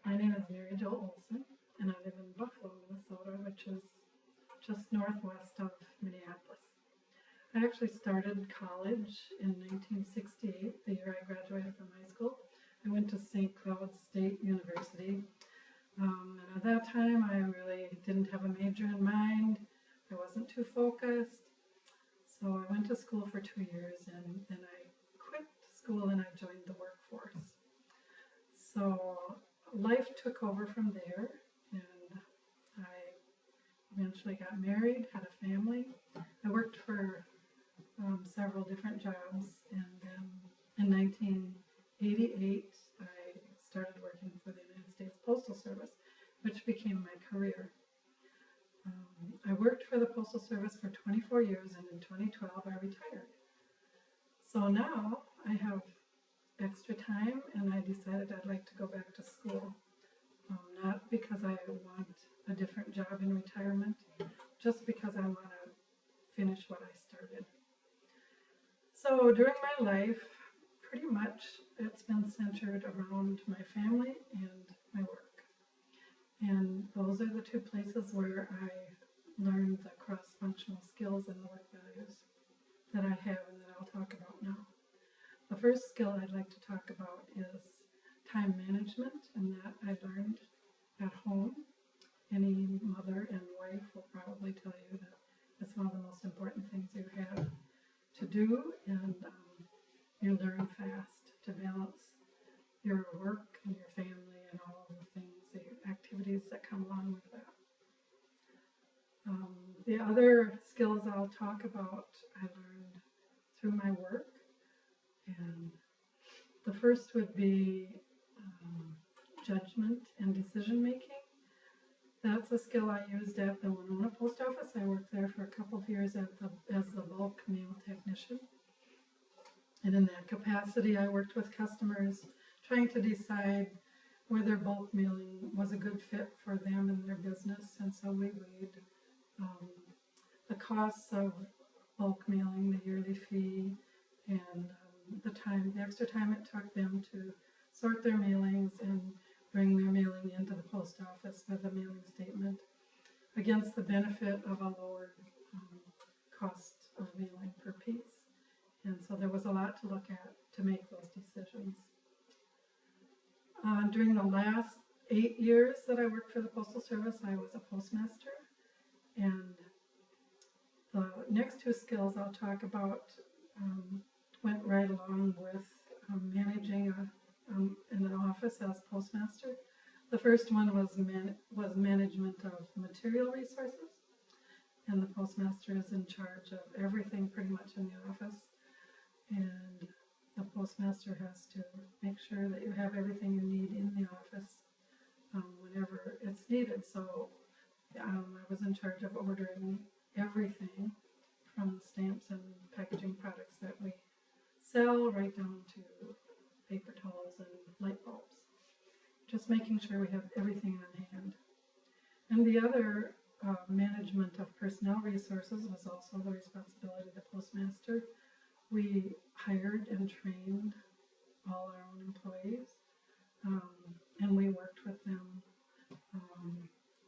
My name is Mary Jo Olson, and I live in Buffalo, Minnesota, which is just northwest of Minneapolis. I actually started college in 1968, the year I graduated from high school. I went to St. Cloud State University, and at that time I really didn't have a major in mind. I wasn't too focused, so I went to school for 2 years, and then I quit school and I joined the workforce. So life took over from there, and I eventually got married, had a family. I worked for several different jobs, and then in 1988 I started working for the United States Postal Service, which became my career. I worked for the Postal Service for 24 years, and in 2012 I retired. So now I have extra time, and I decided I'd like to go back to school. Not because I want a different job in retirement, just because I want to finish what I started. So during my life, pretty much it's been centered around my family and my work. And those are the two places where I learned the cross-functional skills and the work values that I have and that I'll talk about now. The first skill I'd like to talk about is time management, and that I learned at home. Any mother and wife will probably tell you that it's one of the most important things you have to do, and you learn fast to balance your work and your family and all of the things, the activities that come along with that. The other skills I'll talk about I learned through my work, and the first would be judgment and decision making. That's a skill I used at the Winona Post Office. I worked there for a couple of years as the bulk mail technician. And in that capacity, I worked with customers trying to decide whether bulk mailing was a good fit for them and their business. And so we weighed the costs of bulk mailing, the yearly fee, and the extra time it took them to sort their mailings and bring their mailing into the post office with a mailing statement against the benefit of a lower cost of mailing per piece. And so there was a lot to look at to make those decisions. During the last 8 years that I worked for the Postal Service, I was a postmaster. And the next two skills I'll talk about went right along with managing in an office as postmaster. The first one was management of material resources, and the postmaster is in charge of everything pretty much in the office, and the postmaster has to make sure that you have everything you need in the office whenever it's needed. So I was in charge of ordering everything from stamps and packaging products that we sell right down to paper towels and light bulbs. Just making sure we have everything on hand. And the other management of personnel resources was also the responsibility of the postmaster. We hired and trained all our own employees, and we worked with them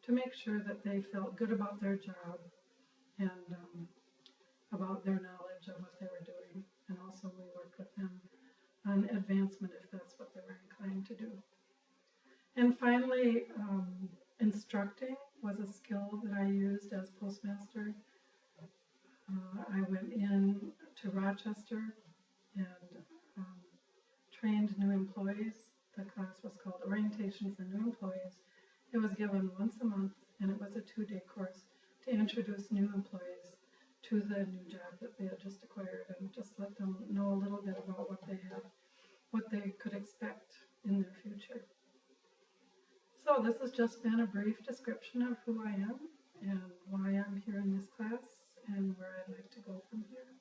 to make sure that they felt good about their job and about their knowledge of what they were doing. And also we worked with them on advancement if that's what they were inclined to do. And finally, instructing was a skill that I used as postmaster. I went in to Rochester and trained new employees. The class was called Orientation for New Employees. It was given once a month, and it was a 2-day course to introduce new employees to the new job that they had just acquired, and just let them know a little bit about what they could expect in their future. So this has just been a brief description of who I am and why I'm here in this class and where I'd like to go from here.